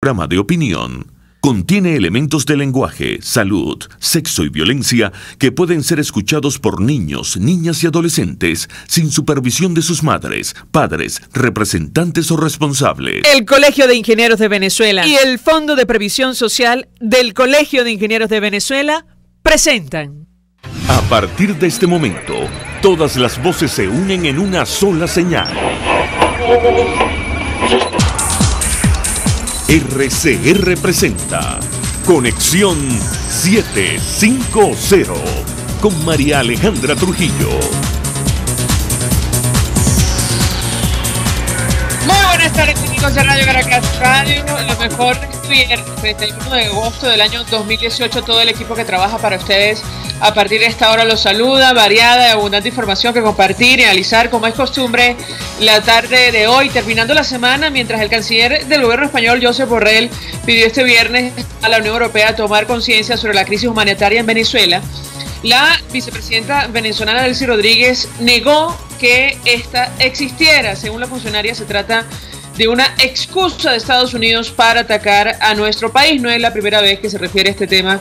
Programa de opinión contiene elementos de lenguaje, salud, sexo y violencia que pueden ser escuchados por niños, niñas y adolescentes sin supervisión de sus madres, padres, representantes o responsables. El Colegio de Ingenieros de Venezuela y el Fondo de Previsión Social del Colegio de Ingenieros de Venezuela presentan. A partir de este momento, todas las voces se unen en una sola señal. RCR presenta Conexión 750 con María Alejandra Trujillo. Muy buenas tardes, amigos de Radio Caracas Radio. Lo mejor es viernes 31 de agosto del año 2018. Todo el equipo que trabaja para ustedes a partir de esta hora los saluda. Variada y abundante información que compartir y analizar, como es costumbre, la tarde de hoy, terminando la semana, mientras el canciller del gobierno español, Josep Borrell, pidió este viernes a la Unión Europea tomar conciencia sobre la crisis humanitaria en Venezuela. La vicepresidenta venezolana Delcy Rodríguez negó que esta existiera. Según la funcionaria, se trata de una excusa de Estados Unidos para atacar a nuestro país. No es la primera vez que se refiere a este tema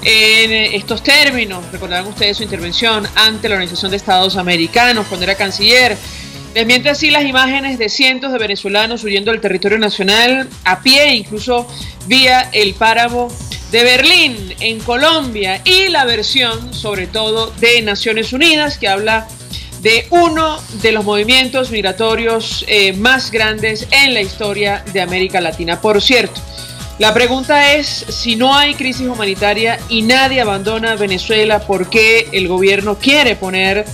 en estos términos. Recordarán ustedes su intervención ante la Organización de Estados Americanos cuando era canciller. Desmiente así las imágenes de cientos de venezolanos huyendo del territorio nacional a pie, incluso vía el páramo de Berlín en Colombia, y la versión sobre todo de Naciones Unidas, que habla de uno de los movimientos migratorios más grandes en la historia de América Latina. Por cierto, la pregunta es, si no hay crisis humanitaria y nadie abandona Venezuela, ¿por qué el gobierno quiere poner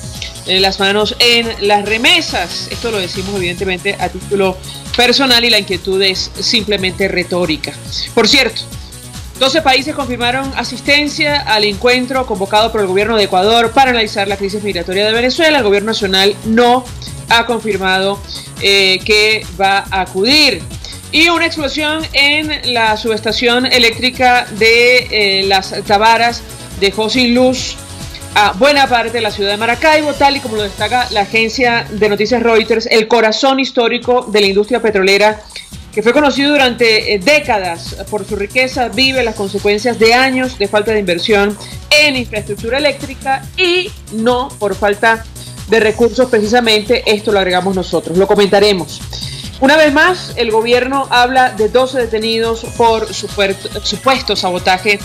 las manos en las remesas? Esto lo decimos evidentemente a título personal y la inquietud es simplemente retórica. Por cierto, 12 países confirmaron asistencia al encuentro convocado por el gobierno de Ecuador para analizar la crisis migratoria de Venezuela. El gobierno nacional no ha confirmado que va a acudir. Y una explosión en la subestación eléctrica de Las Tavaras dejó sin luz a buena parte de la ciudad de Maracaibo, tal y como lo destaca la agencia de noticias Reuters, el corazón histórico de la industria petrolera, que fue conocido durante décadas por su riqueza, vive las consecuencias de años de falta de inversión en infraestructura eléctrica y no por falta de recursos precisamente. Esto lo agregamos nosotros, lo comentaremos. Una vez más, el gobierno habla de 12 detenidos por supuesto sabotaje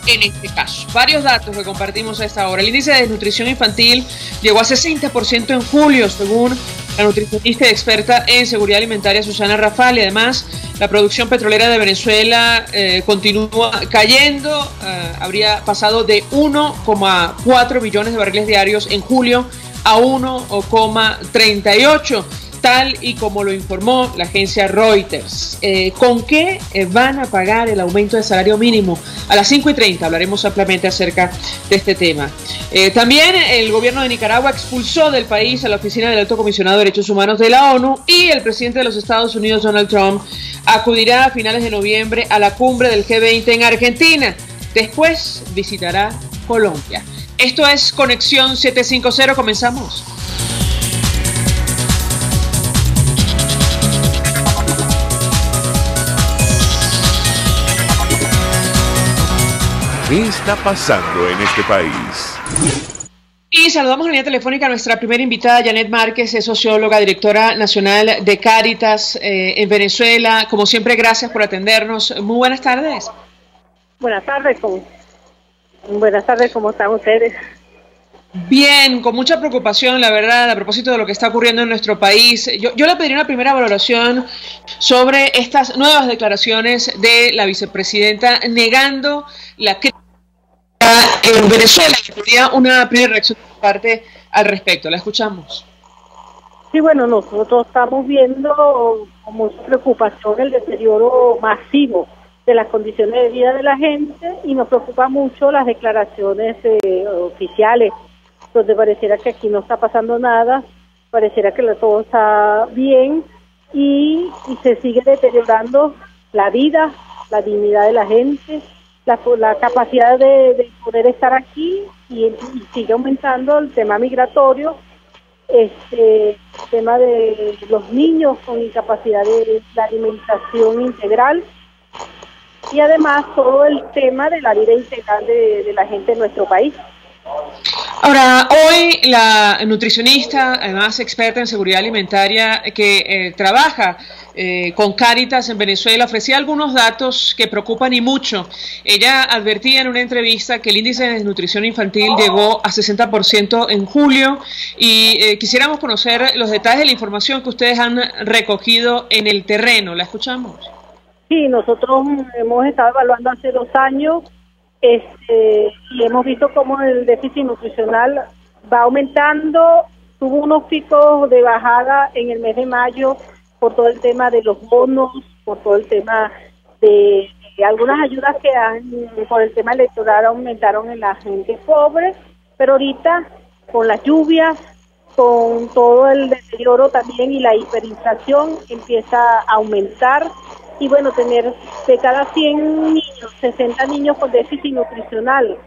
en este caso. Varios datos que compartimos a esta hora. El índice de desnutrición infantil llegó a 60% en julio, según la nutricionista y experta en seguridad alimentaria Susana Rafal, y además la producción petrolera de Venezuela continúa cayendo. Habría pasado de 1,4 millones de barriles diarios en julio a 1,38, tal y como lo informó la agencia Reuters. ¿Con qué van a pagar el aumento del salario mínimo? A las 5:30 hablaremos ampliamente acerca de este tema. También el gobierno de Nicaragua expulsó del país a la oficina del Alto Comisionado de Derechos Humanos de la ONU, y el presidente de los Estados Unidos, Donald Trump, acudirá a finales de noviembre a la cumbre del G20 en Argentina. Después visitará Colombia. Esto es Conexión 750. Comenzamos. ¿Qué está pasando en este país? Y saludamos en línea telefónica a nuestra primera invitada, Janet Márquez, es socióloga, directora nacional de Cáritas en Venezuela. Como siempre, gracias por atendernos. Muy buenas tardes. Buenas tardes, ¿cómo están ustedes? Bien, con mucha preocupación, la verdad, a propósito de lo que está ocurriendo en nuestro país. Yo le pediría una primera valoración sobre estas nuevas declaraciones de la vicepresidenta negando la crisis en Venezuela. Quería una primera reacción de su parte al respecto. La escuchamos. Sí, bueno, nosotros estamos viendo con mucha preocupación el deterioro masivo de las condiciones de vida de la gente, y nos preocupa mucho las declaraciones oficiales, donde pareciera que aquí no está pasando nada, pareciera que todo está bien, y se sigue deteriorando la vida, la dignidad de la gente, la capacidad de poder estar aquí, y sigue aumentando el tema migratorio, el tema de los niños con incapacidad de la alimentación integral, y además todo el tema de la vida integral de la gente en nuestro país. Ahora, hoy la nutricionista, además experta en seguridad alimentaria, que trabaja con Cáritas en Venezuela, ofrecía algunos datos que preocupan y mucho. Ella advertía en una entrevista que el índice de desnutrición infantil llegó a 60% en julio y quisiéramos conocer los detalles de la información que ustedes han recogido en el terreno. ¿La escuchamos? Sí, nosotros hemos estado evaluando hace 2 años y hemos visto cómo el déficit nutricional va aumentando. Tuvo unos picos de bajada en el mes de mayo por todo el tema de los bonos, por todo el tema de algunas ayudas que por el tema electoral aumentaron en la gente pobre, pero ahorita con las lluvias, con todo el deterioro también y la hiperinflación empieza a aumentar. Y bueno, tener de cada 100 niños, 60 niños con déficit nutricional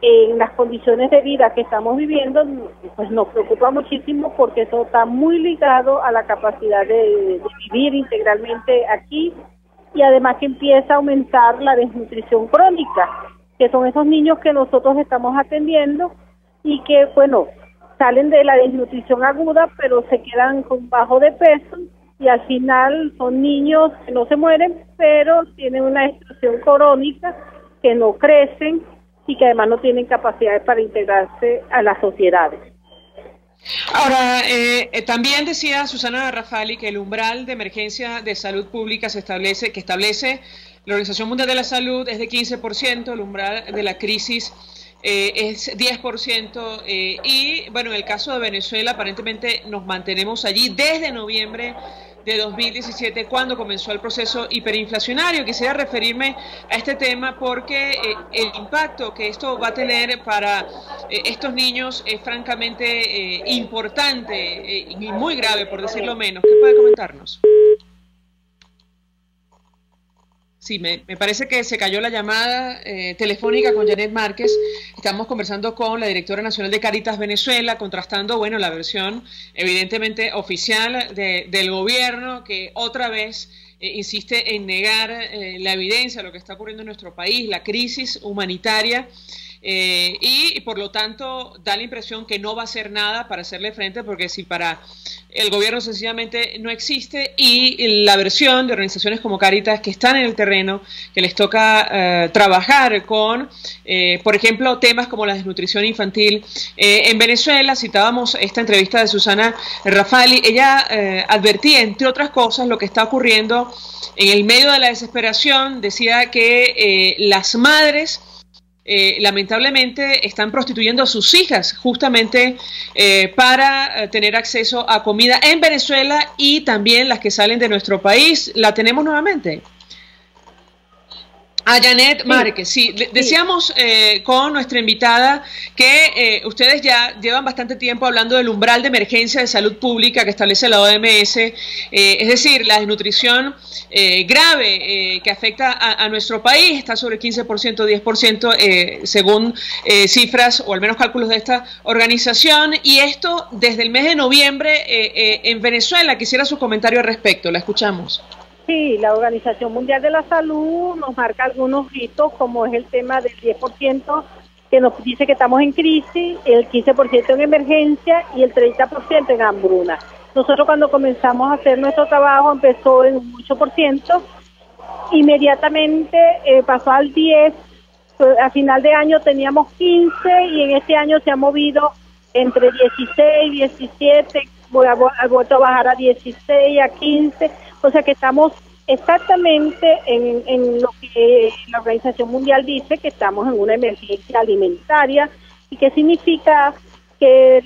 en las condiciones de vida que estamos viviendo, pues nos preocupa muchísimo porque eso está muy ligado a la capacidad de vivir integralmente aquí, y además que empieza a aumentar la desnutrición crónica, que son esos niños que nosotros estamos atendiendo y que, bueno, salen de la desnutrición aguda, pero se quedan con bajo de peso. Y al final son niños que no se mueren, pero tienen una destrucción crónica, que no crecen y que además no tienen capacidades para integrarse a las sociedades. Ahora, también decía Susana Rafali que el umbral de emergencia de salud pública que establece la Organización Mundial de la Salud es de 15%, el umbral de la crisis es 10%, y bueno, en el caso de Venezuela aparentemente nos mantenemos allí desde noviembre de 2017, cuando comenzó el proceso hiperinflacionario. Quisiera referirme a este tema porque el impacto que esto va a tener para estos niños es francamente importante y muy grave, por decirlo menos. ¿Qué puede comentarnos? Sí, me parece que se cayó la llamada telefónica con Janet Márquez. Estamos conversando con la directora nacional de Cáritas Venezuela, contrastando, bueno, la versión evidentemente oficial del gobierno, que otra vez insiste en negar la evidencia de lo que está ocurriendo en nuestro país, la crisis humanitaria, y por lo tanto da la impresión que no va a hacer nada para hacerle frente, porque si para el gobierno sencillamente no existe, y la versión de organizaciones como Cáritas que están en el terreno, que les toca trabajar con, por ejemplo, temas como la desnutrición infantil. En Venezuela, citábamos esta entrevista de Susana Rafali, ella advertía, entre otras cosas, lo que está ocurriendo en el medio de la desesperación. Decía que las madres lamentablemente están prostituyendo a sus hijas justamente para tener acceso a comida en Venezuela, y también las que salen de nuestro país. ¿La tenemos nuevamente? A Janet Márquez, sí. Decíamos con nuestra invitada que ustedes ya llevan bastante tiempo hablando del umbral de emergencia de salud pública que establece la OMS, es decir, la desnutrición grave que afecta a nuestro país está sobre el 15%, 10%, según cifras o al menos cálculos de esta organización, y esto desde el mes de noviembre en Venezuela. Quisiera su comentario al respecto, la escuchamos. Sí, la Organización Mundial de la Salud nos marca algunos hitos, como es el tema del 10%, que nos dice que estamos en crisis, el 15% en emergencia y el 30% en hambruna. Nosotros cuando comenzamos a hacer nuestro trabajo empezó en un 8%, inmediatamente pasó al 10%, a final de año teníamos 15% y en este año se ha movido entre 16, 17, ha vuelto a bajar a 16, a 15%, o sea que estamos exactamente en lo que la Organización Mundial dice, que estamos en una emergencia alimentaria, y que significa que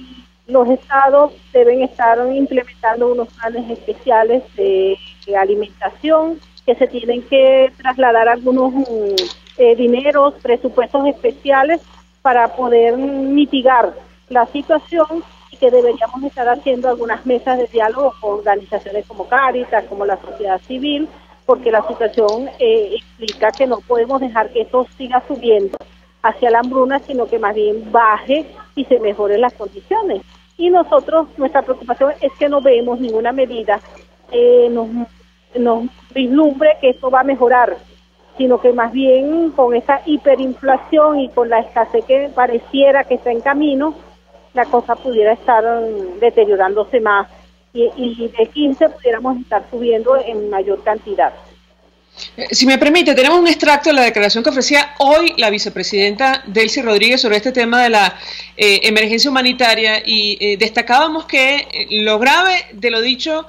los estados deben estar implementando unos planes especiales de alimentación, que se tienen que trasladar algunos dineros, presupuestos especiales para poder mitigar la situación, y que deberíamos estar haciendo algunas mesas de diálogo con organizaciones como Cáritas, como la sociedad civil, porque la situación explica que no podemos dejar que esto siga subiendo hacia la hambruna, sino que más bien baje y se mejoren las condiciones. Y nosotros, nuestra preocupación es que no vemos ninguna medida nos vislumbre que esto va a mejorar. sino que más bien con esa hiperinflación y con la escasez que pareciera que está en camino, la cosa pudiera estar deteriorándose más y de 15 pudiéramos estar subiendo en mayor cantidad. Si me permite, tenemos un extracto de la declaración que ofrecía hoy la vicepresidenta Delcy Rodríguez sobre este tema de la emergencia humanitaria y destacábamos que lo grave de lo dicho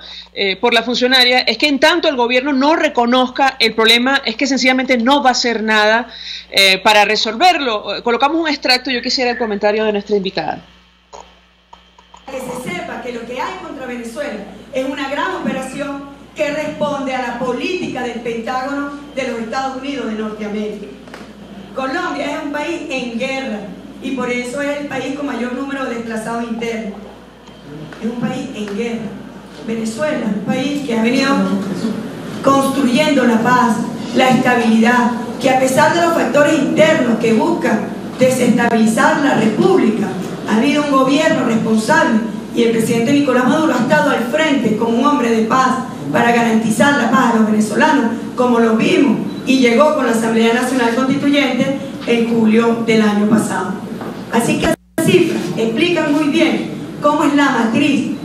por la funcionaria es que en tanto el gobierno no reconozca el problema, es que sencillamente no va a hacer nada para resolverlo. Colocamos un extracto, yo quisiera el comentario de nuestra invitada. Que se sepa que lo que hay contra Venezuela es una gran operación que responde a la política del Pentágono de los Estados Unidos de Norteamérica. Colombia es un país en guerra y por eso es el país con mayor número de desplazados internos. Es un país en guerra. Venezuela es un país que ha venido construyendo la paz, la estabilidad, que a pesar de los factores internos que buscan desestabilizar la república, ha habido un gobierno responsable y el presidente Nicolás Maduro ha estado al frente como un hombre de paz para garantizar la paz a los venezolanos, como lo vimos, y llegó con la Asamblea Nacional Constituyente en julio del año pasado. Así que las cifras explican muy bien cómo es la matriz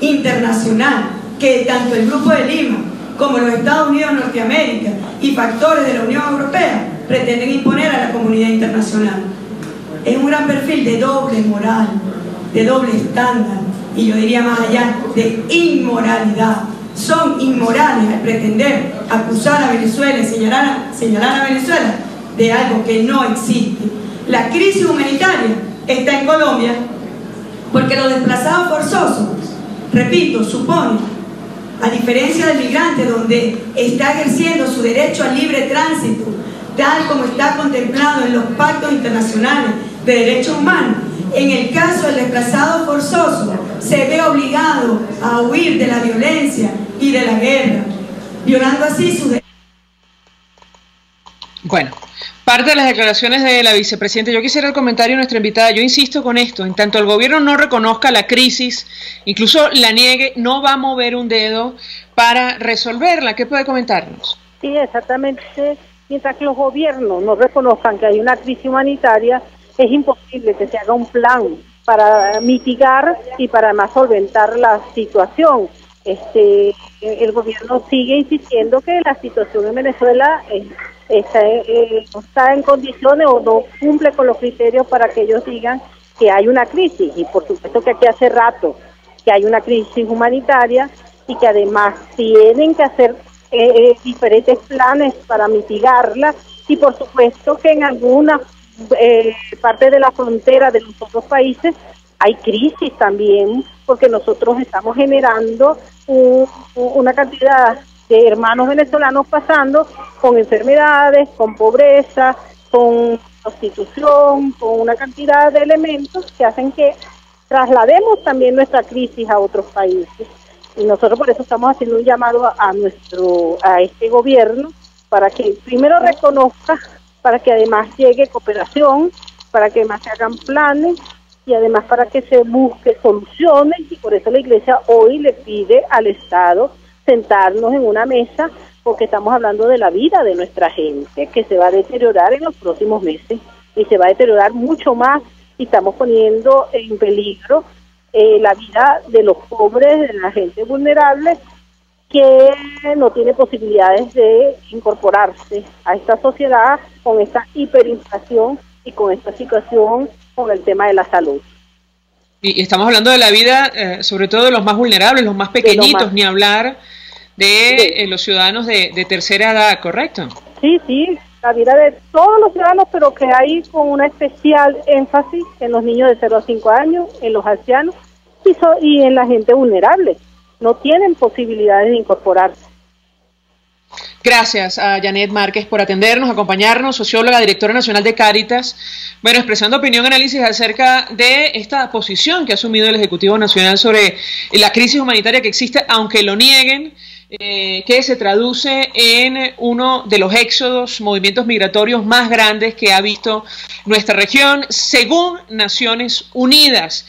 internacional que tanto el Grupo de Lima como los Estados Unidos de Norteamérica y factores de la Unión Europea pretenden imponer a la comunidad internacional. Es un gran perfil de doble moral, de doble estándar, y yo diría más allá, de inmoralidad. Son inmorales al pretender acusar a Venezuela y señalar a Venezuela de algo que no existe. La crisis humanitaria está en Colombia porque los desplazados forzosos, repito, supone, a diferencia del migrante donde está ejerciendo su derecho al libre tránsito, tal como está contemplado en los pactos internacionales de derechos humanos, en el caso del desplazado forzoso se ve obligado a huir de la violencia y de la guerra, violando así sus derechos. Bueno, parte de las declaraciones de la vicepresidenta. Yo quisiera el comentario de nuestra invitada. Yo insisto con esto, en tanto el gobierno no reconozca la crisis, incluso la niegue, no va a mover un dedo para resolverla. ¿Qué puede comentarnos? Sí, exactamente. Mientras que los gobiernos no reconozcan que hay una crisis humanitaria, es imposible que se haga un plan para mitigar y para más solventar la situación. El gobierno sigue insistiendo que la situación en Venezuela no está en condiciones o no cumple con los criterios para que ellos digan que hay una crisis, y por supuesto que aquí hace rato que hay una crisis humanitaria y que además tienen que hacer diferentes planes para mitigarla, y por supuesto que en algunas partes de la frontera de los otros países hay crisis también, porque nosotros estamos generando una cantidad de hermanos venezolanos pasando con enfermedades, con pobreza, con prostitución, con una cantidad de elementos que hacen que traslademos también nuestra crisis a otros países. Y nosotros por eso estamos haciendo un llamado a este gobierno para que primero reconozca, para que además llegue cooperación, para que además se hagan planes y además para que se busque soluciones, y por eso la Iglesia hoy le pide al Estado sentarnos en una mesa, porque estamos hablando de la vida de nuestra gente, que se va a deteriorar en los próximos meses y se va a deteriorar mucho más, y estamos poniendo en peligro la vida de los pobres, de la gente vulnerable que no tiene posibilidades de incorporarse a esta sociedad con esta hiperinflación y con esta situación con el tema de la salud. Y estamos hablando de la vida, sobre todo de los más vulnerables, los más pequeñitos, ni hablar de los ciudadanos de tercera edad, ¿correcto? Sí, sí, la vida de todos los ciudadanos, pero que hay con una especial énfasis en los niños de 0 a 5 años, en los ancianos y en la gente vulnerable. No tienen posibilidades de incorporarse. Gracias a Janet Márquez por atendernos, acompañarnos, socióloga, directora nacional de Cáritas, bueno, expresando opinión y análisis acerca de esta posición que ha asumido el Ejecutivo Nacional sobre la crisis humanitaria que existe, aunque lo nieguen, que se traduce en uno de los éxodos, movimientos migratorios más grandes que ha visto nuestra región, según Naciones Unidas.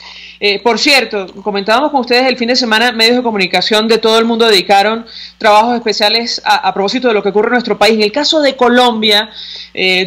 Por cierto, comentábamos con ustedes el fin de semana, medios de comunicación de todo el mundo dedicaron trabajos especiales a propósito de lo que ocurre en nuestro país. En el caso de Colombia,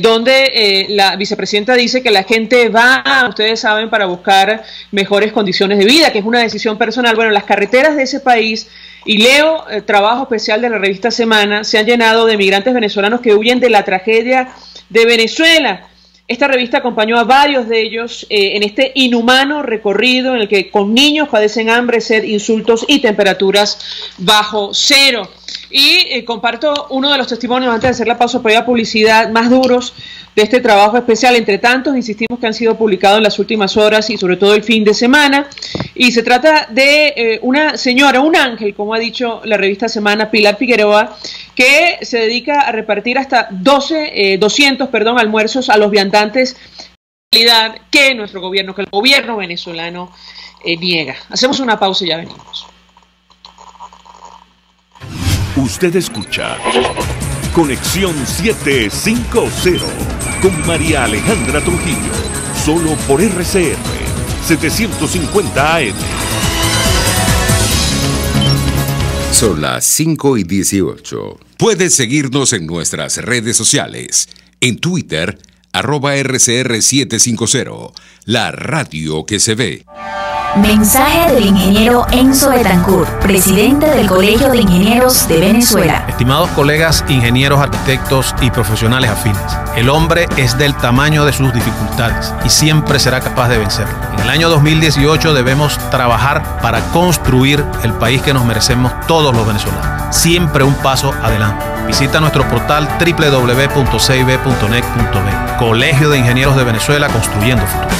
donde la vicepresidenta dice que la gente va, ustedes saben, para buscar mejores condiciones de vida, que es una decisión personal. Bueno, las carreteras de ese país, y leo trabajo especial de la revista Semana, se han llenado de migrantes venezolanos que huyen de la tragedia de Venezuela. Esta revista acompañó a varios de ellos en este inhumano recorrido en el que con niños padecen hambre, sed, insultos y temperaturas bajo cero. Y comparto uno de los testimonios, antes de hacer la pausa para ir a publicidad, más duros de este trabajo especial. Entre tantos, insistimos, que han sido publicados en las últimas horas y sobre todo el fin de semana. Y se trata de una señora, un ángel, como ha dicho la revista Semana, Pilar Figueroa, que se dedica a repartir hasta 200 almuerzos a los viandantes que el gobierno venezolano niega. Hacemos una pausa y ya venimos. Usted escucha Conexión 750 con María Alejandra Trujillo, solo por RCR 750 AM. Son las 5:18. Puedes seguirnos en nuestras redes sociales. En Twitter, @RCR750, la radio que se ve. Mensaje del ingeniero Enzo Betancourt, presidente del Colegio de Ingenieros de Venezuela. Estimados colegas, ingenieros, arquitectos y profesionales afines, el hombre es del tamaño de sus dificultades y siempre será capaz de vencerlo. En el año 2018 debemos trabajar para construir el país que nos merecemos todos los venezolanos. Siempre un paso adelante. Visita nuestro portal www.cib.net.be. Colegio de Ingenieros de Venezuela, construyendo futuro.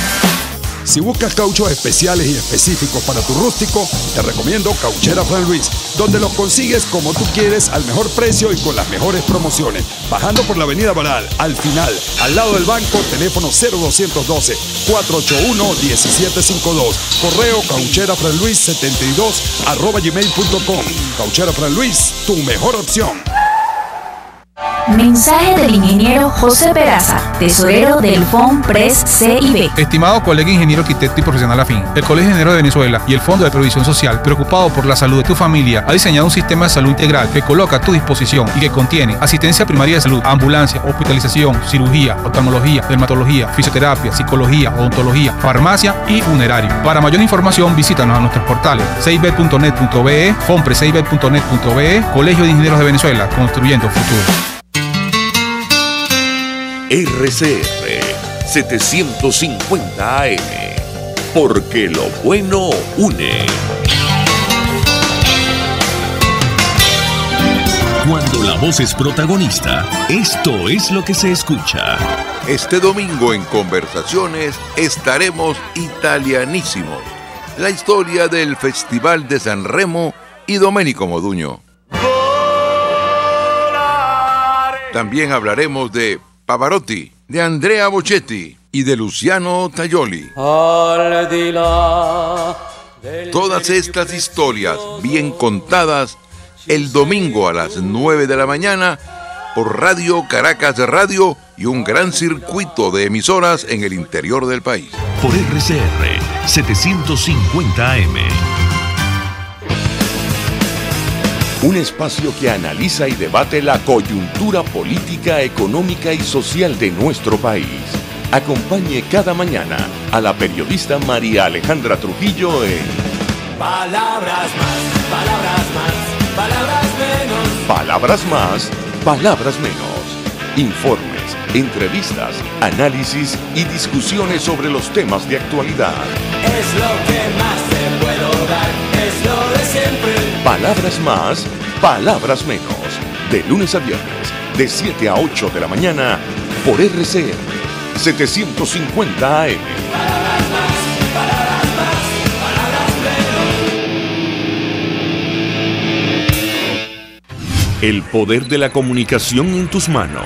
Si buscas cauchos especiales y específicos para tu rústico, te recomiendo Cauchera Fran Luis, donde los consigues como tú quieres, al mejor precio y con las mejores promociones. Bajando por la avenida Baral, al final, al lado del banco, teléfono 0212-481-1752. Correo caucherafranluis72@gmail.com. Cauchera Fran Luis, tu mejor opción. Mensaje del ingeniero José Peraza, tesorero del FONPRES CIB. Estimado colega ingeniero, arquitecto y profesional afín, el Colegio de Ingenieros de Venezuela y el Fondo de Previsión Social, preocupado por la salud de tu familia, ha diseñado un sistema de salud integral que coloca a tu disposición y que contiene asistencia primaria de salud, ambulancia, hospitalización, cirugía, oftalmología, dermatología, fisioterapia, psicología, odontología, farmacia y funerario. Para mayor información, visítanos a nuestros portales cib.net.be, fonprescib.net.be, Colegio de Ingenieros de Venezuela, construyendo futuro. RCR 750 AM, porque lo bueno une. Cuando la voz es protagonista, esto es lo que se escucha. Este domingo en Conversaciones estaremos italianísimos. La historia del Festival de San Remo y Domenico Moduño. También hablaremos de Pavarotti, de Andrea Bocelli y de Luciano Tajoli. Todas estas historias bien contadas el domingo a las 9 de la mañana por Radio Caracas Radio y un gran circuito de emisoras en el interior del país. Por RCR 750 AM. Un espacio que analiza y debate la coyuntura política, económica y social de nuestro país. Acompañe cada mañana a la periodista María Alejandra Trujillo en Palabras más, palabras más, palabras menos. Palabras más, palabras menos. Informes, entrevistas, análisis y discusiones sobre los temas de actualidad. Es lo que más te puedo dar, es lo de siempre. Palabras más, palabras menos. De lunes a viernes, de 7 a 8 de la mañana, por RCR 750 AM. Palabras más, palabras más, palabras menos. El poder de la comunicación en tus manos.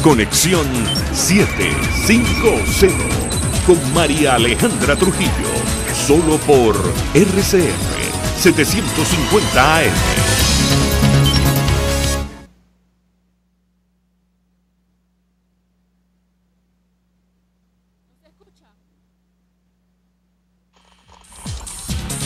Conexión 750 con María Alejandra Trujillo. Solo por RCR 750 AM.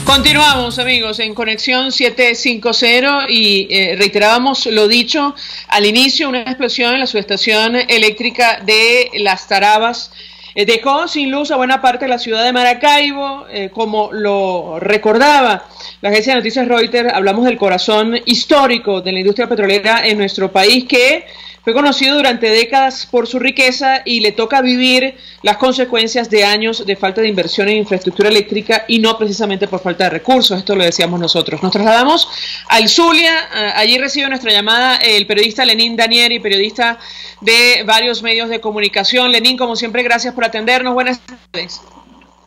Continuamos, amigos, en Conexión 750 y reiterábamos lo dicho al inicio, una explosión en la subestación eléctrica de Las Tarabas dejó sin luz a buena parte de la ciudad de Maracaibo, como lo recordaba la agencia de noticias Reuters. Hablamos del corazón histórico de la industria petrolera en nuestro país, que fue conocido durante décadas por su riqueza y le toca vivir las consecuencias de años de falta de inversión en infraestructura eléctrica y no precisamente por falta de recursos. Esto lo decíamos nosotros. Nos trasladamos al Zulia. Allí recibe nuestra llamada el periodista Lenín Danieri, periodista de varios medios de comunicación. Lenín, como siempre, gracias por atendernos. Buenas tardes.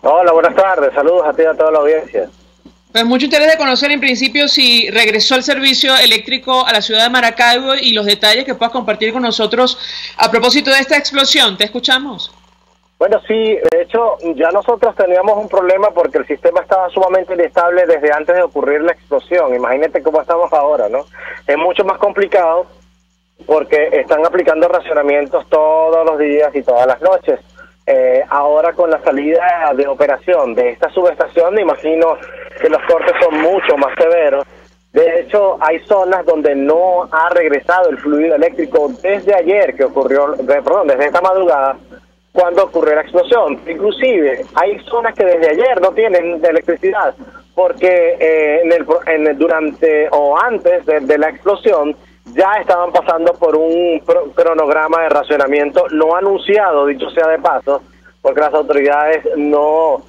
Hola, buenas tardes. Saludos a ti y a toda la audiencia. Pues mucho interés de conocer en principio si regresó el servicio eléctrico a la ciudad de Maracaibo y los detalles que puedas compartir con nosotros a propósito de esta explosión. ¿Te escuchamos? Bueno, sí, de hecho ya nosotros teníamos un problema porque el sistema estaba sumamente inestable desde antes de ocurrir la explosión. Imagínate cómo estamos ahora, ¿no? Es mucho más complicado porque están aplicando racionamientos todos los días y todas las noches. Ahora con la salida de operación de esta subestación, me imagino que los cortes son mucho más severos. De hecho, hay zonas donde no ha regresado el fluido eléctrico desde ayer, desde esta madrugada, cuando ocurrió la explosión. Inclusive, hay zonas que desde ayer no tienen electricidad, porque durante o antes de la explosión ya estaban pasando por un cronograma de racionamiento no anunciado, dicho sea de paso, porque las autoridades no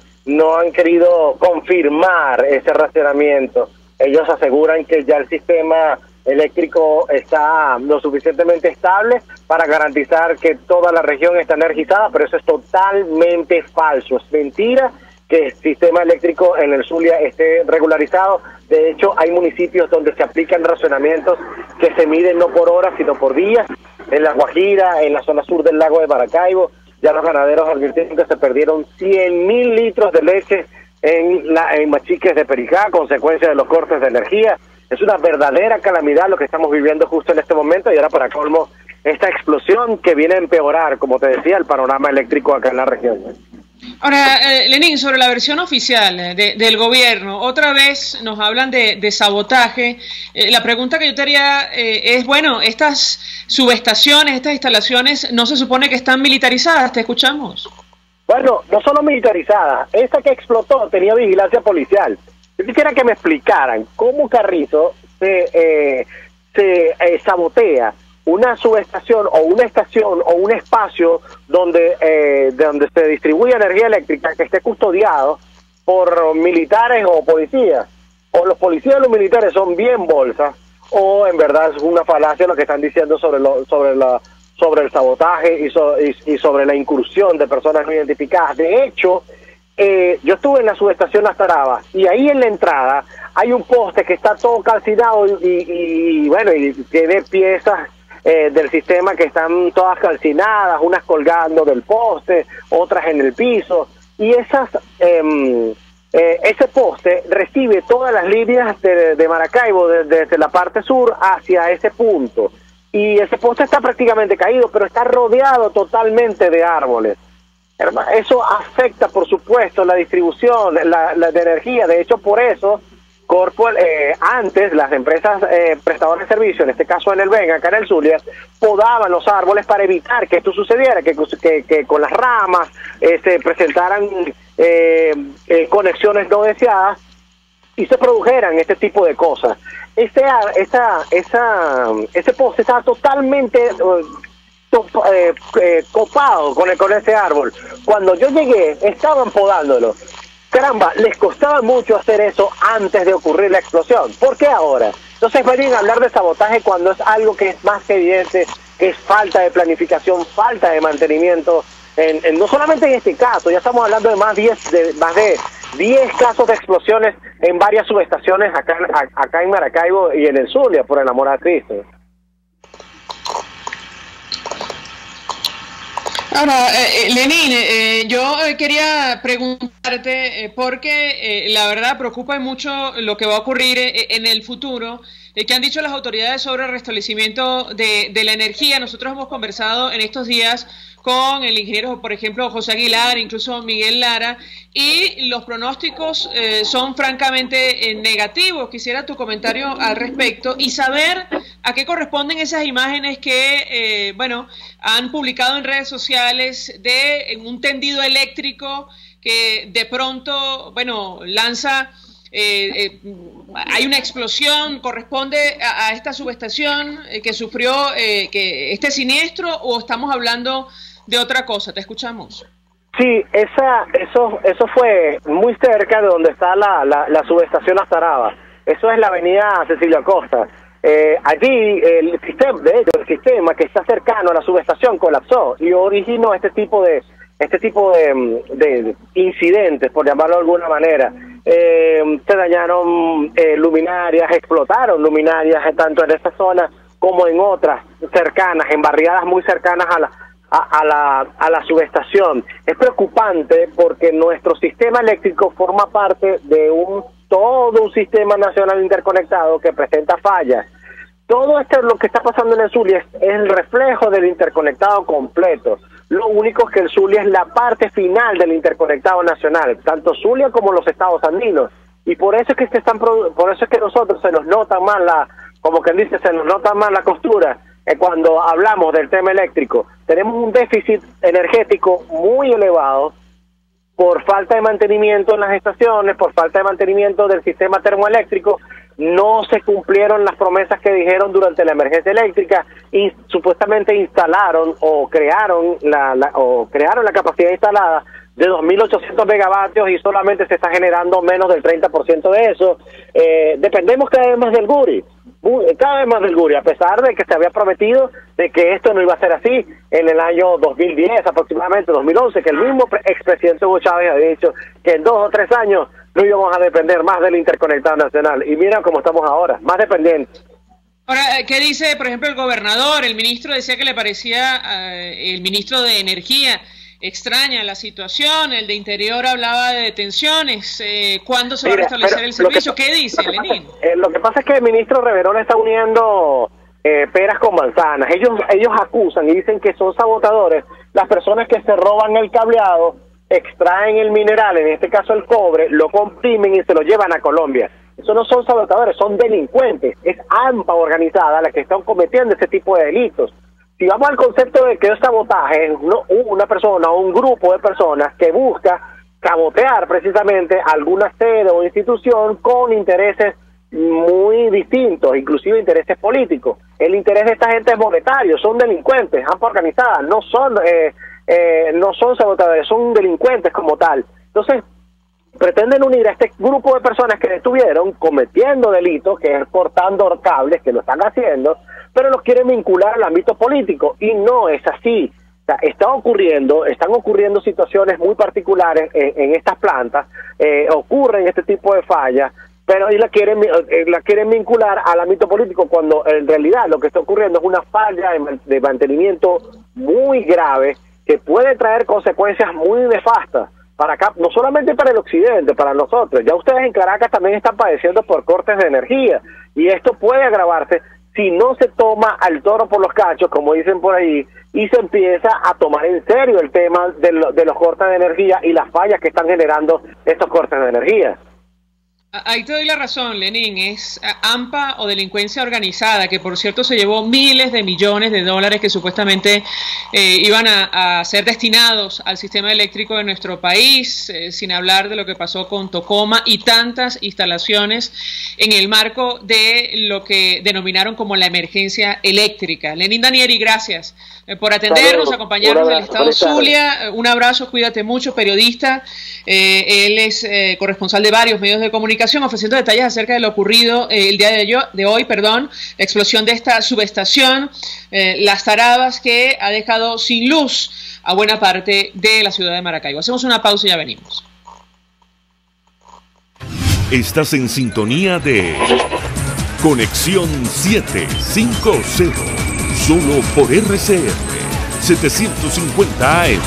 han querido confirmar ese racionamiento. Ellos aseguran que ya el sistema eléctrico está lo suficientemente estable para garantizar que toda la región está energizada, pero eso es totalmente falso, es mentira que el sistema eléctrico en el Zulia esté regularizado. De hecho, hay municipios donde se aplican racionamientos que se miden no por horas, sino por días. En La Guajira, en la zona sur del lago de Maracaibo, ya los ganaderos advirtieron que se perdieron 100.000 litros de leche en Machiques de Pericá, consecuencia de los cortes de energía. Es una verdadera calamidad lo que estamos viviendo justo en este momento, y ahora para colmo esta explosión que viene a empeorar, como te decía, el panorama eléctrico acá en la región. Ahora, Lenín, sobre la versión oficial del gobierno, otra vez nos hablan de sabotaje. La pregunta que yo te haría es, bueno, estas subestaciones, estas instalaciones, ¿no se supone que están militarizadas? ¿Te escuchamos? Bueno, no solo militarizadas. Esta que explotó tenía vigilancia policial. Yo quisiera que me explicaran cómo Carrizo se sabotea una subestación o una estación o un espacio donde se distribuye energía eléctrica que esté custodiado por militares o policías. O los policías y los militares son bien bolsas, o en verdad es una falacia lo que están diciendo sobre el sabotaje y sobre la incursión de personas no identificadas. De hecho, yo estuve en la subestación Las Tarabas y ahí en la entrada hay un poste que está todo calcinado y tiene piezas del sistema que están todas calcinadas, unas colgando del poste, otras en el piso, y ese poste recibe todas las líneas de Maracaibo desde la parte sur hacia ese punto, y ese poste está prácticamente caído, pero está rodeado totalmente de árboles. Eso afecta, por supuesto, la distribución de energía. De hecho, por eso antes las empresas prestadoras de servicio, en este caso en el Venga, acá en el Zulia, podaban los árboles para evitar que esto sucediera, que con las ramas se presentaran conexiones no deseadas y se produjeran este tipo de cosas. Ese poste estaba totalmente copado con ese árbol. Cuando yo llegué, estaban podándolo. Caramba, les costaba mucho hacer eso antes de ocurrir la explosión. ¿Por qué ahora? Entonces vienen a hablar de sabotaje cuando es algo que es más que evidente, que es falta de planificación, falta de mantenimiento. No solamente en este caso, ya estamos hablando de más de 10 casos de explosiones en varias subestaciones acá en Maracaibo y en el Zulia, por el amor a Cristo. Ahora, Lenín, yo quería preguntar porque la verdad preocupa mucho lo que va a ocurrir en el futuro. ¿Qué han dicho las autoridades sobre el restablecimiento de la energía? Nosotros hemos conversado en estos días con el ingeniero, por ejemplo, José Aguilar, incluso Miguel Lara, y los pronósticos son francamente negativos. Quisiera tu comentario al respecto y saber a qué corresponden esas imágenes que, han publicado en redes sociales de un tendido eléctrico que de pronto, lanza... hay una explosión, corresponde a esta subestación que sufrió este siniestro, o estamos hablando de otra cosa. Te escuchamos. Sí, eso fue muy cerca de donde está la subestación Astaraba. Eso es la avenida Cecilia Costa. Allí el sistema que está cercano a la subestación colapsó y originó este tipo de incidentes, por llamarlo de alguna manera. Se dañaron luminarias, explotaron luminarias tanto en esa zona como en otras cercanas, en barriadas muy cercanas a la subestación. Es preocupante porque nuestro sistema eléctrico forma parte de todo un sistema nacional interconectado que presenta fallas. Todo esto, lo que está pasando en el Zulia, es el reflejo del interconectado completo. Lo único es que el Zulia es la parte final del interconectado nacional, tanto Zulia como los estados andinos. Y por eso es que por eso es que nosotros se nos nota más se nos nota más la costura cuando hablamos del tema eléctrico. Tenemos un déficit energético muy elevado por falta de mantenimiento en las estaciones, por falta de mantenimiento del sistema termoeléctrico. No se cumplieron las promesas que dijeron durante la emergencia eléctrica y supuestamente instalaron o crearon la capacidad instalada de 2.800 megavatios y solamente se está generando menos del 30% de eso. Dependemos cada vez más del GURI, a pesar de que se había prometido de que esto no iba a ser así en el año 2010, aproximadamente 2011, que el mismo expresidente Hugo Chávez había dicho que en 2 o 3 años no íbamos a depender más del interconectado nacional. Y mira cómo estamos ahora, más dependientes. Ahora, ¿qué dice, por ejemplo, el gobernador? El ministro decía que le parecía, el ministro de Energía, extraña la situación. El de Interior hablaba de detenciones. ¿Cuándo se va a restablecer el servicio? ¿Qué dice, Lenín? Lo que pasa es que el ministro Reverón está uniendo peras con manzanas. Ellos acusan y dicen que son sabotadores las personas que se roban el cableado, extraen el mineral, en este caso el cobre, lo comprimen y se lo llevan a Colombia. Eso no son sabotadores, son delincuentes. Es AMPA organizada la que están cometiendo ese tipo de delitos. Si vamos al concepto de que es sabotaje, una persona o un grupo de personas que busca sabotear precisamente alguna sede o institución con intereses muy distintos, inclusive intereses políticos. El interés de esta gente es monetario, son delincuentes, AMPA organizada, no son sabotadores, son delincuentes como tal. Entonces, pretenden unir a este grupo de personas que estuvieron cometiendo delitos, que es cortando cables, que lo están haciendo, pero los quieren vincular al ámbito político, y no es así. O sea, están ocurriendo situaciones muy particulares en estas plantas, ocurren este tipo de fallas, pero la quieren vincular al ámbito político, cuando en realidad lo que está ocurriendo es una falla de mantenimiento muy grave, que puede traer consecuencias muy nefastas para acá, no solamente para el occidente, para nosotros. Ya ustedes en Caracas también están padeciendo por cortes de energía, y esto puede agravarse si no se toma al toro por los cachos, como dicen por ahí, y se empieza a tomar en serio el tema de los cortes de energía y las fallas que están generando estos cortes de energía. Ahí te doy la razón, Lenín. Es AMPA o delincuencia organizada, que por cierto se llevó miles de millones de dólares que supuestamente iban a ser destinados al sistema eléctrico de nuestro país, sin hablar de lo que pasó con Tocoma y tantas instalaciones en el marco de lo que denominaron como la emergencia eléctrica. Lenín Danieri, gracias por atendernos, acompañarnos del estado Zulia. Un abrazo, cuídate mucho, periodista. Él es corresponsal de varios medios de comunicación, ofreciendo detalles acerca de lo ocurrido el día de hoy, la explosión de esta subestación, Las Tarabas, que ha dejado sin luz a buena parte de la ciudad de Maracaibo. Hacemos una pausa y ya venimos. Estás en sintonía de Conexión 750, solo por RCR 750 AM.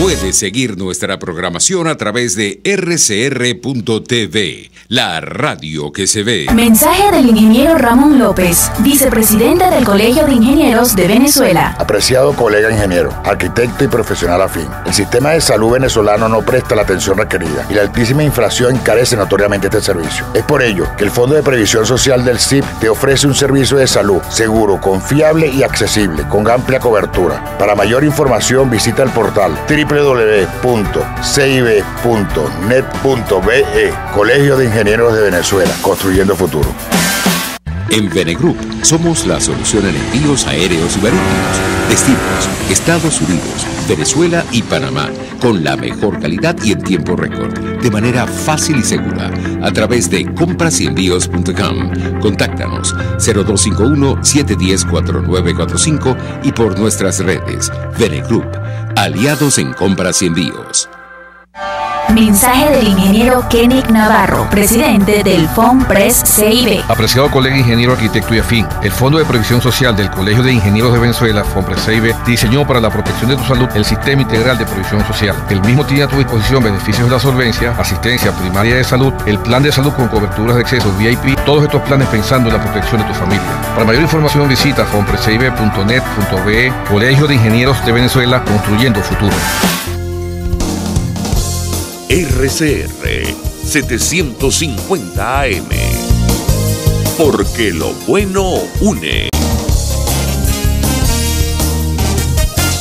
Puedes seguir nuestra programación a través de rcr.tv, la radio que se ve. Mensaje del ingeniero Ramón López, vicepresidente del Colegio de Ingenieros de Venezuela. Apreciado colega ingeniero, arquitecto y profesional afín, el sistema de salud venezolano no presta la atención requerida y la altísima inflación encarece notoriamente este servicio. Es por ello que el Fondo de Previsión Social del CIP te ofrece un servicio de salud seguro, confiable y accesible, con amplia cobertura. Para mayor información visita el portal www.cib.net.be, Colegio de Ingenieros de Venezuela, construyendo futuro. En Venegroup somos la solución en envíos aéreos y marítimos, destinos, Estados Unidos, Venezuela y Panamá, con la mejor calidad y en tiempo récord, de manera fácil y segura, a través de comprasenvíos.com. Contáctanos 0251-710-4945 y por nuestras redes. Venegroup, aliados en compras y envíos. Mensaje del ingeniero Kenick Navarro, presidente del FONPRES CIB. Apreciado colega ingeniero, arquitecto y afín, el Fondo de Previsión Social del Colegio de Ingenieros de Venezuela, FONPRES CIB, diseñó para la protección de tu salud el Sistema Integral de Previsión Social. El mismo tiene a tu disposición beneficios de la solvencia, asistencia primaria de salud, el plan de salud con coberturas de acceso VIP, todos estos planes pensando en la protección de tu familia. Para mayor información visita fonprescibe.net.be, Colegio de Ingenieros de Venezuela, construyendo futuro. RCR 750 AM. Porque lo bueno une.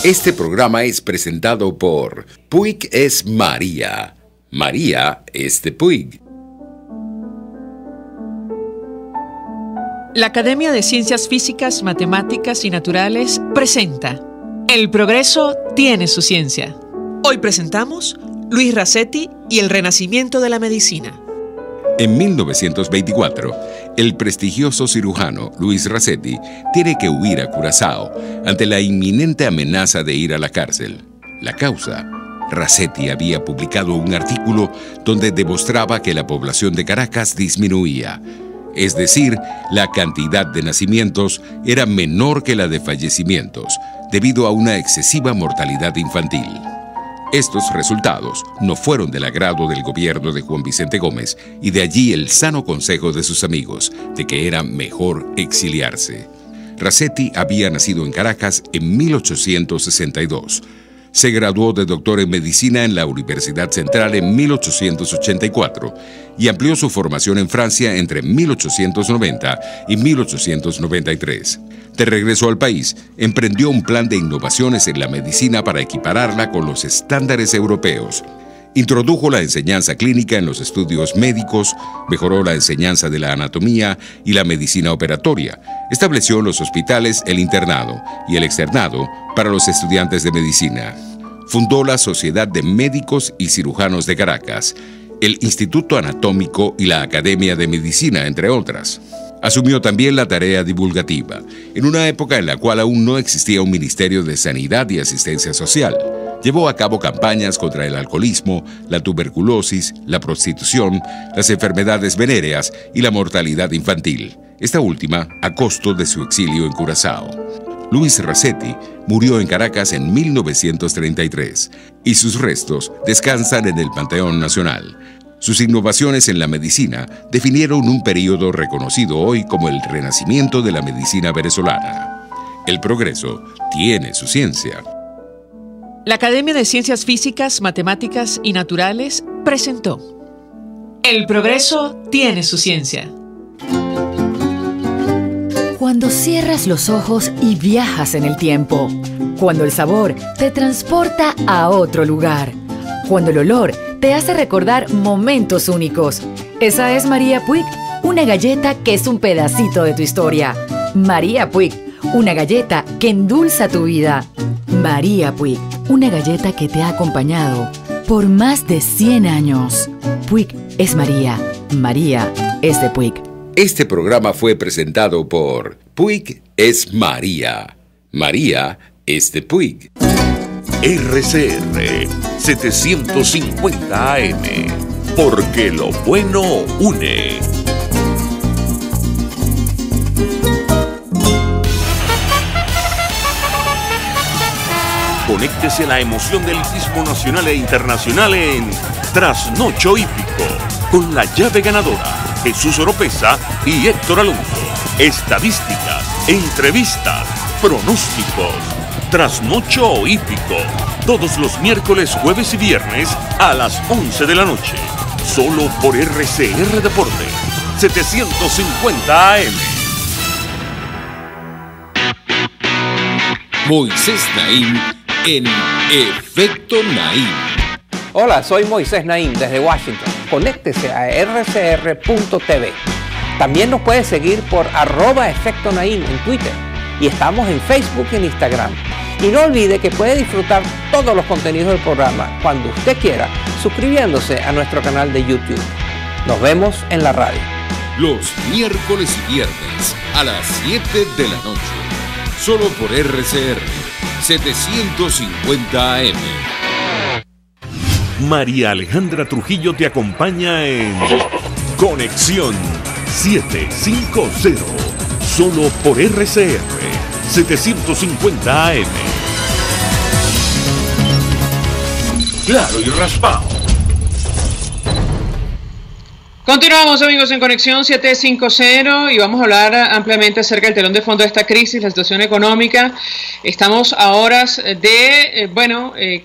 Este programa es presentado por Puig es María. María es de Puig. La Academia de Ciencias Físicas, Matemáticas y Naturales presenta El progreso tiene su ciencia. Hoy presentamos Luis Rasetti y el renacimiento de la medicina. En 1924, el prestigioso cirujano Luis Rasetti tiene que huir a Curazao ante la inminente amenaza de ir a la cárcel. La causa: Rasetti había publicado un artículo donde demostraba que la población de Caracas disminuía. Es decir, la cantidad de nacimientos era menor que la de fallecimientos, debido a una excesiva mortalidad infantil. Estos resultados no fueron del agrado del gobierno de Juan Vicente Gómez, y de allí el sano consejo de sus amigos de que era mejor exiliarse. Rasetti había nacido en Caracas en 1862. Se graduó de doctor en medicina en la Universidad Central en 1884 y amplió su formación en Francia entre 1890 y 1893. De regreso al país, emprendió un plan de innovaciones en la medicina para equipararla con los estándares europeos. Introdujo la enseñanza clínica en los estudios médicos, mejoró la enseñanza de la anatomía y la medicina operatoria, estableció en los hospitales el internado y el externado para los estudiantes de medicina. Fundó la Sociedad de Médicos y Cirujanos de Caracas, el Instituto Anatómico y la Academia de Medicina, entre otras. Asumió también la tarea divulgativa, en una época en la cual aún no existía un Ministerio de Sanidad y Asistencia Social. Llevó a cabo campañas contra el alcoholismo, la tuberculosis, la prostitución, las enfermedades venéreas y la mortalidad infantil, esta última a costo de su exilio en Curazao. Luis Rasetti murió en Caracas en 1933 y sus restos descansan en el Panteón Nacional. Sus innovaciones en la medicina definieron un período reconocido hoy como el renacimiento de la medicina venezolana. El progreso tiene su ciencia. La Academia de Ciencias Físicas, Matemáticas y Naturales presentó El progreso tiene su ciencia. Cuando cierras los ojos y viajas en el tiempo. Cuando el sabor te transporta a otro lugar. Cuando el olor te hace recordar momentos únicos. Esa es María Puig, una galleta que es un pedacito de tu historia. María Puig, una galleta que endulza tu vida. María Puig, una galleta que te ha acompañado por más de 100 años. Puig es María. María es de Puig. Este programa fue presentado por Puig es María. María es de Puig. RCR 750 AM. Porque lo bueno une. Conéctese a la emoción del hippismo nacional e internacional en Trasnocho Hípico, con la llave ganadora, Jesús Oropesa y Héctor Alonso. Estadísticas, entrevistas, pronósticos. Trasnocho Hípico, todos los miércoles, jueves y viernes a las 11 de la noche. Solo por RCR Deporte, 750 AM. Moisés Naim en Efecto Naim. Hola, soy Moisés Naim desde Washington. Conéctese a rcr.tv. También nos puede seguir por @Efecto Naim en Twitter. Y estamos en Facebook y en Instagram. Y no olvide que puede disfrutar todos los contenidos del programa cuando usted quiera, suscribiéndose a nuestro canal de YouTube. Nos vemos en la radio. Los miércoles y viernes a las 7 de la noche. Solo por RCR 750 AM. María Alejandra Trujillo te acompaña en Conexión 750. Solo por RCR 750 AM. Claro y raspado. Continuamos, amigos, en Conexión 750 y vamos a hablar ampliamente acerca del telón de fondo de esta crisis, la situación económica. Estamos a horas de,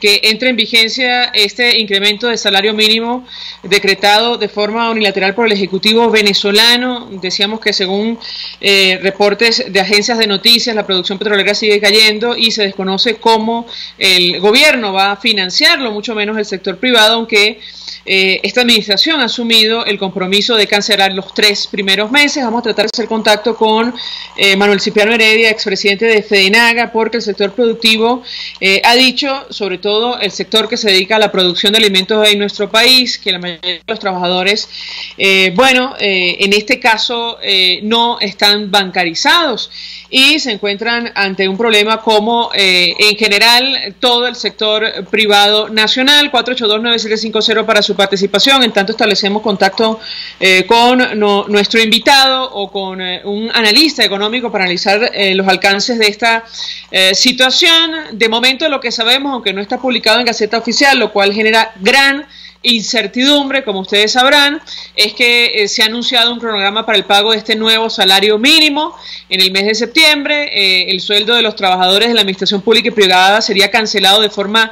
que entre en vigencia este incremento de salario mínimo decretado de forma unilateral por el Ejecutivo venezolano. Decíamos que según reportes de agencias de noticias, la producción petrolera sigue cayendo y se desconoce cómo el gobierno va a financiarlo, mucho menos el sector privado, aunque esta administración ha asumido el compromiso de cancelar los 3 primeros meses. Vamos a tratar de hacer contacto con Manuel Cipriano Heredia, expresidente de FEDENAGA, porque el sector productivo ha dicho, sobre todo el sector que se dedica a la producción de alimentos en nuestro país, que la mayoría de los trabajadores, en este caso no están bancarizados y se encuentran ante un problema como en general todo el sector privado nacional. 482-9750 para su participación. En tanto establecemos contacto con nuestro invitado o con un analista económico para analizar los alcances de esta situación. De momento lo que sabemos, aunque no está publicado en Gaceta Oficial, lo cual genera gran incertidumbre, como ustedes sabrán, es que se ha anunciado un cronograma para el pago de este nuevo salario mínimo en el mes de septiembre. El sueldo de los trabajadores de la administración pública y privada sería cancelado de forma